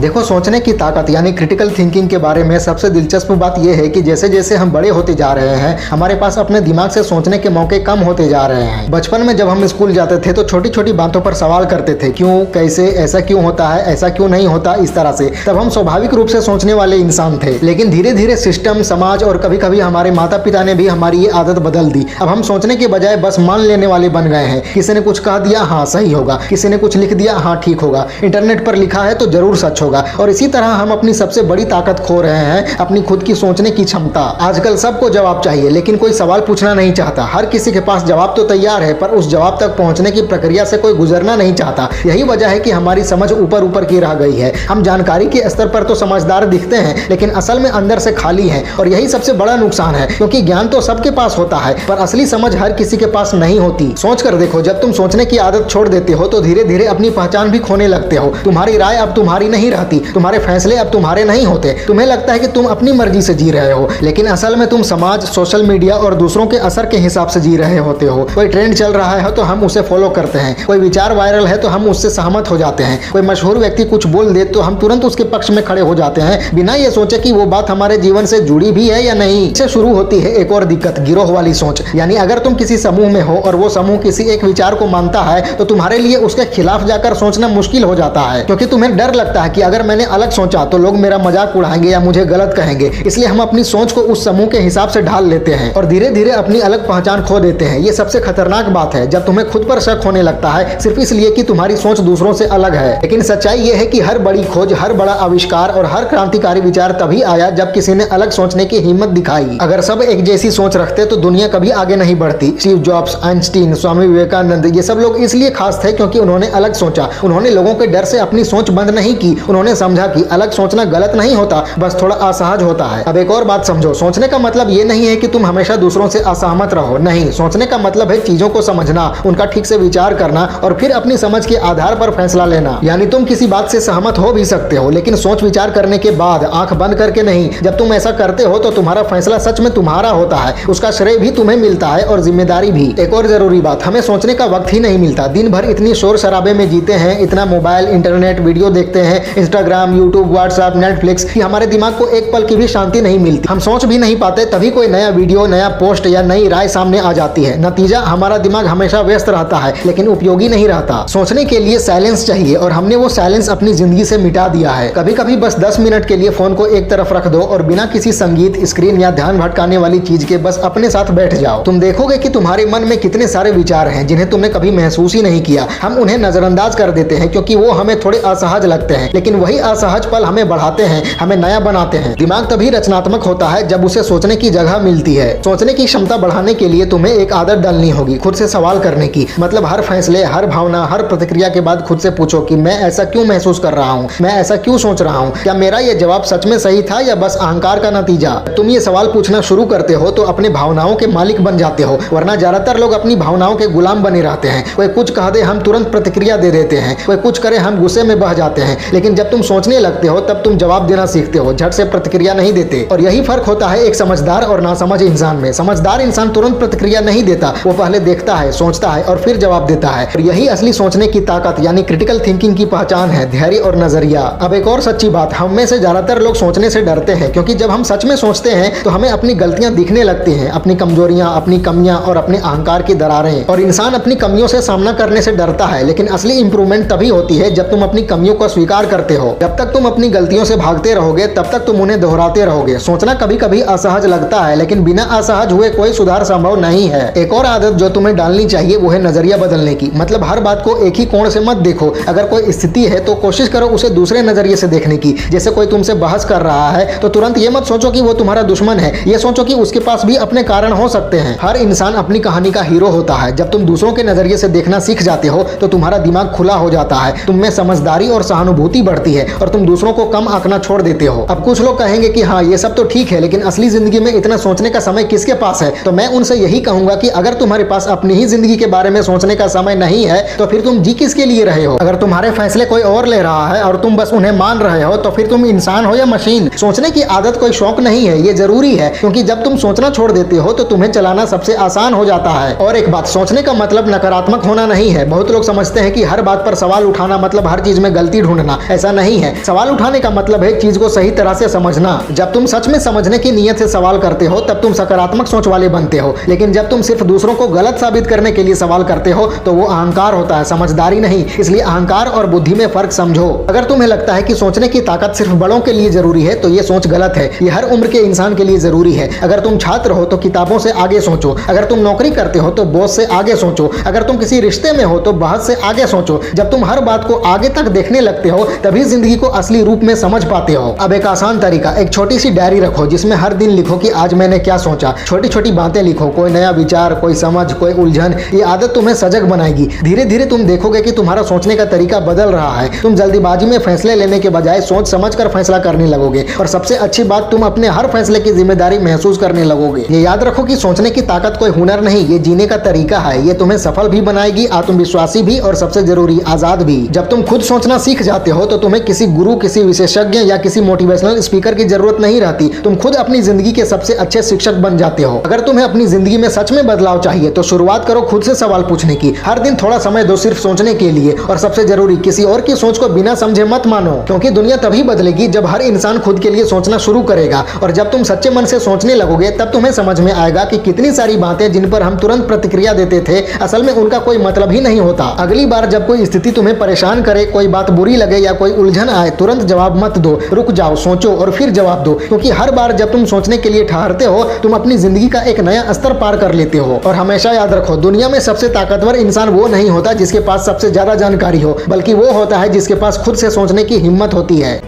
देखो, सोचने की ताकत यानी क्रिटिकल थिंकिंग के बारे में सबसे दिलचस्प बात यह है कि जैसे जैसे हम बड़े होते जा रहे हैं हमारे पास अपने दिमाग से सोचने के मौके कम होते जा रहे हैं। बचपन में जब हम स्कूल जाते थे तो छोटी छोटी बातों पर सवाल करते थे, क्यों, कैसे, ऐसा क्यों होता है, ऐसा क्यों नहीं होता, इस तरह से। तब हम स्वाभाविक रूप से सोचने वाले इंसान थे, लेकिन धीरे धीरे सिस्टम, समाज और कभी कभी हमारे माता पिता ने भी हमारी ये आदत बदल दी। अब हम सोचने के बजाय बस मान लेने वाले बन गए हैं। किसी ने कुछ कह दिया, हाँ सही होगा, किसी ने कुछ लिख दिया, हाँ ठीक होगा, इंटरनेट पर लिखा है तो जरूर सच होगा। और इसी तरह हम अपनी सबसे बड़ी ताकत खो रहे हैं, अपनी खुद की सोचने की क्षमता। आजकल सबको जवाब चाहिए, लेकिन कोई सवाल पूछना नहीं चाहता। हर किसी के पास जवाब तो तैयार है, पर उस जवाब तक पहुंचने की प्रक्रिया से कोई गुजरना नहीं चाहता। यही वजह है कि हमारी समझ ऊपर ऊपर की रह गई है। हम जानकारी के स्तर पर तो समझदार दिखते हैं, लेकिन असल में अंदर से खाली हैं। और यही सबसे बड़ा नुकसान है, क्योंकि ज्ञान तो सबके पास होता है, पर असली समझ हर किसी के पास नहीं होती। सोच कर देखो, जब तुम सोचने की आदत छोड़ देते हो तो धीरे धीरे अपनी पहचान भी खोने लगते हो। तुम्हारी राय अब तुम्हारी नहीं रहती, तुम्हारे फैसले अब तुम्हारे नहीं होते। तुम्हें लगता है कि तुम अपनी मर्जी से जी रहे हो, लेकिन असल में तुम समाज, सोशल मीडिया और दूसरों के असर के हिसाब से जी रहे होते हो। कोई ट्रेंड चल रहा है तो हम उसे फॉलो करते हैं, कोई विचार वायरल है तो हम उससे सहमत हो जाते हैं, कोई मशहूर व्यक्ति कुछ बोल दे तो हम तुरंत उसके पक्ष में खड़े हो जाते हैं, बिना ये सोचे कि वो बात हमारे जीवन से जुड़ी भी है या नहीं। इससे शुरू होती है एक और दिक्कत, गिरोह वाली सोच। यानी अगर तुम किसी समूह में हो और वो समूह किसी एक विचार को मानता है तो तुम्हारे लिए उसके खिलाफ जाकर सोचना मुश्किल हो जाता है, क्योंकि तुम्हें डर लगता है कि अगर मैंने अलग सोचा तो लोग मेरा मजाक उड़ाएंगे या मुझे गलत कहेंगे। इसलिए हम अपनी सोच को उस समूह के हिसाब से ढाल लेते हैं और धीरे धीरे अपनी अलग पहचान खो देते हैं। ये सबसे खतरनाक बात है, जब तुम्हें खुद पर शक होने लगता है सिर्फ इसलिए कि तुम्हारी सोच दूसरों से अलग है। लेकिन सच्चाई यह है कि हर बड़ी खोज, हर बड़ा आविष्कार और हर क्रांतिकारी विचार तभी आया जब किसी ने अलग सोचने की हिम्मत दिखाई। अगर सब एक जैसी सोच रखते तो दुनिया कभी आगे नहीं बढ़ती। Steve jobs, Einstein, Swami Vivekananda, ये सब लोग इसलिए खास थे क्योंकि उन्होंने अलग सोचा। उन्होंने लोगों के डर से अपनी सोच बंद नहीं की। उन्होंने समझा कि अलग सोचना गलत नहीं होता, बस थोड़ा असहज होता है। अब एक और बात समझो, सोचने का मतलब ये नहीं है कि तुम हमेशा दूसरों से असहमत रहो। नहीं, सोचने का मतलब है चीजों को समझना, उनका ठीक से विचार करना और फिर अपनी समझ के आधार पर फैसला लेना। यानी तुम किसी बात से सहमत हो भी सकते हो, लेकिन सोच विचार करने के बाद, आंख बंद करके नहीं। जब तुम ऐसा करते हो तो तुम्हारा फैसला सच में तुम्हारा होता है, उसका श्रेय भी तुम्हें मिलता है और जिम्मेदारी भी। एक और जरूरी बात, हमें सोचने का वक्त ही नहीं मिलता। दिन भर इतनी शोर शराबे में जीते हैं, इतना मोबाइल, इंटरनेट, वीडियो देखते हैं, इंस्टाग्राम, यूट्यूब, व्हाट्सएप, नेटफ्लिक्स, कि हमारे दिमाग को एक पल की भी शांति नहीं मिलती। हम सोच भी नहीं पाते, तभी कोई नया वीडियो, नया पोस्ट या नई राय सामने आ जाती है। नतीजा, हमारा दिमाग हमेशा व्यस्त रहता है लेकिन उपयोगी नहीं रहता। सोचने के लिए साइलेंस चाहिए और हमने वो साइलेंस अपनी जिंदगी से मिटा दिया है। कभी कभी बस 10 मिनट के लिए फोन को एक तरफ रख दो और बिना किसी संगीत, स्क्रीन या ध्यान भटकाने वाली चीज के बस अपने साथ बैठ जाओ। तुम देखोगे कि तुम्हारे मन में कितने सारे विचार हैं जिन्हें तुमने कभी महसूस ही नहीं किया। हम उन्हें नजरअंदाज कर देते हैं क्योंकि वो हमें थोड़े असहज लगते हैं, लेकिन वही असहज पल हमें बढ़ाते हैं, हमें नया बनाते हैं। दिमाग तभी रचनात्मक होता है जब उसे सोचने की जगह मिलती है। सोचने की क्षमता बढ़ाने के लिए तुम्हें एक आदत डालनी होगी, खुद से सवाल करने की। मतलब हर फैसले, हर भावना, हर प्रतिक्रिया के बाद खुद से पूछो कि मैं ऐसा क्यों महसूस कर रहा हूँ, मैं ऐसा क्यों सोच रहा हूँ, क्या मेरा ये जवाब सच में सही था या बस अहंकार का नतीजा। तुम ये सवाल पूछना शुरू करते हो तो अपने भावनाओं के मालिक बन जाते हो, वरना ज्यादातर लोग अपनी भावनाओं के गुलाम बने रहते हैं। कोई कुछ कह दे हम तुरंत प्रतिक्रिया दे देते हैं, कोई कुछ करे हम गुस्से में बह जाते हैं। लेकिन जब तुम सोचने लगते हो तब तुम जवाब देना सीखते हो, झट से प्रतिक्रिया नहीं देते। और यही फर्क होता है एक समझदार और नासमझ इंसान में। समझदार इंसान तुरंत प्रतिक्रिया नहीं देता, वो पहले देखता है, सोचता है और फिर जवाब देता है। और यही असली सोचने की ताकत यानी क्रिटिकल थिंकिंग की पहचान है, धैर्य और नजरिया। अब एक और सच्ची बात, हम में से ज्यादातर लोग सोचने से डरते हैं, क्योंकि जब हम सच में सोचते हैं तो हमें अपनी गलतियां दिखने लगती हैं, अपनी कमजोरियां, अपनी कमियां और अपने अहंकार की दरारें। और इंसान अपनी कमियों से सामना करने से डरता है, लेकिन असली इंप्रूवमेंट तभी होती है जब तुम अपनी कमियों को स्वीकार करते हो। जब तक तुम अपनी गलतियों से भागते रहोगे तब तक तुम उन्हें दोहराते रहोगे। सोचना कभी कभी असहज लगता है, लेकिन बिना असहज हुए कोई सुधार संभव नहीं है। एक और आदत जो तुम्हें डालनी चाहिए वो है नजरिया बदलने की। मतलब हर बात को एक ही कोण से मत देखो। अगर कोई स्थिति है तो कोशिश करो उसे दूसरे नजरिए से देखने की। जैसे कोई तुमसे बहस कर रहा है तो तुरंत ये मत सोचो कि वो तुम्हारा दुश्मन है, ये सोचो कि उसके पास भी अपने कारण हो सकते हैं। हर इंसान अपनी कहानी का हीरो होता है। जब तुम दूसरों के नजरिए से देखना सीख जाते हो तो तुम्हारा दिमाग खुला हो जाता है, तुम में समझदारी और सहानुभूति बढ़ती है और तुम दूसरों को कम आंकना छोड़ देते हो। अब कुछ लोग कहेंगे कि हाँ ये सब तो ठीक है, लेकिन असली जिंदगी में इतना सोचने का समय किसके पास है। तो मैं उनसे यही कहूंगा कि अगर तुम्हारे पास अपनी ही जिंदगी के बारे में सोचने का समय नहीं है तो फिर तुम जी किसके लिए रहे हो। अगर तुम्हारे फैसले कोई और ले रहा है और तुम बस उन्हें मान रहे हो तो फिर तुम इंसान हो या मशीन। सोचने की आदत कोई शौक नहीं है, ये जरूरी है, क्योंकि जब तुम सोचना छोड़ देते हो तो तुम्हें चलाना सबसे आसान हो जाता है। और एक बात, सोचने का मतलब नकारात्मक होना नहीं है। बहुत लोग समझते हैं कि हर बात पर सवाल उठाना मतलब हर चीज में गलती ढूंढना। ऐसा नहीं है। सवाल उठाने का मतलब है चीज को सही तरह से समझना। जब तुम सच में समझने की नीयत से सवाल करते हो तब तुम सकारात्मक सोच वाले बनते हो, लेकिन जब तुम सिर्फ दूसरों को गलत साबित करने के लिए सवाल करते हो तो वो अहंकार होता है, समझदारी नहीं। इसलिए अहंकार और बुद्धि में फर्क समझो। अगर तुम्हें लगता है कि सोचने की ताकत सिर्फ बड़ों के लिए जरूरी है तो ये सोच गलत है। ये हर उम्र के इंसान के लिए जरूरी है। अगर तुम छात्र हो तो किताबों से आगे सोचो, अगर तुम नौकरी करते हो तो बॉस से आगे सोचो, अगर तुम किसी रिश्ते में हो तो बहस से आगे सोचो। जब तुम हर बात को आगे तक देखने लगते हो तभी जिंदगी को असली रूप में समझ पाते हो। अब एक आसान तरीका, एक छोटी सी डायरी रखो जिसमें हर दिन लिखो कि आज मैंने क्या सोचा। छोटी छोटी बातें लिखो, कोई नया विचार, कोई समझ, कोई उलझन। ये आदत तुम्हें सजग बनाएगी। धीरे धीरे तुम देखोगे कि तुम्हारा सोचने का तरीका बदल रहा है। तुम जल्दीबाजी में फैसले लेने के बजाय सोच समझ कर फैसला करने लगोगे, और सबसे अच्छी बात, तुम अपने हर फैसले की जिम्मेदारी महसूस करने लगोगे। ये याद रखो कि सोचने की ताकत कोई हुनर नहीं, ये जीने का तरीका है। ये तुम्हें सफल भी बनाएगी, आत्मविश्वासी भी, और सबसे जरूरी आजाद भी। जब तुम खुद सोचना सीख जाते हो तो तुम्हें किसी गुरु, किसी विशेषज्ञ या किसी मोटिवेशनल स्पीकर की जरूरत नहीं रहती। तुम खुद अपनी जिंदगी के सबसे अच्छे शिक्षक बन जाते हो। अगर तुम्हें अपनी जिंदगी में सच में बदलाव चाहिए तो शुरुआत करो खुद से सवाल पूछने की। हर दिन थोड़ा समय दो सिर्फ सोचने के लिए, और सबसे जरूरी, किसी और की सोच को बिना समझे मत मानो, क्योंकि दुनिया तभी बदलेगी जब हर इंसान खुद के लिए सोचना शुरू करेगा। और जब तुम सच्चे मन से सोचने लगोगे तब तुम्हें समझ में आएगा कि कितनी सारी बातें जिन पर हम तुरंत प्रतिक्रिया देते थे असल में उनका कोई मतलब ही नहीं होता। अगली बार जब कोई स्थिति तुम्हें परेशान करे, कोई बात बुरी लगे या कोई उलझन आए, तुरंत जवाब मत दो, रुक जाओ, सोचो और फिर जवाब दो। क्योंकि हर बार जब तुम सोचने के लिए ठहरते हो तुम अपनी जिंदगी का एक नया स्तर पार कर लेते हो। और हमेशा याद रखो, दुनिया में सबसे ताकतवर इंसान वो नहीं होता जिसके पास सबसे ज्यादा जानकारी हो, बल्कि वो होता है जिसके पास खुद से सोचने की हिम्मत होती है।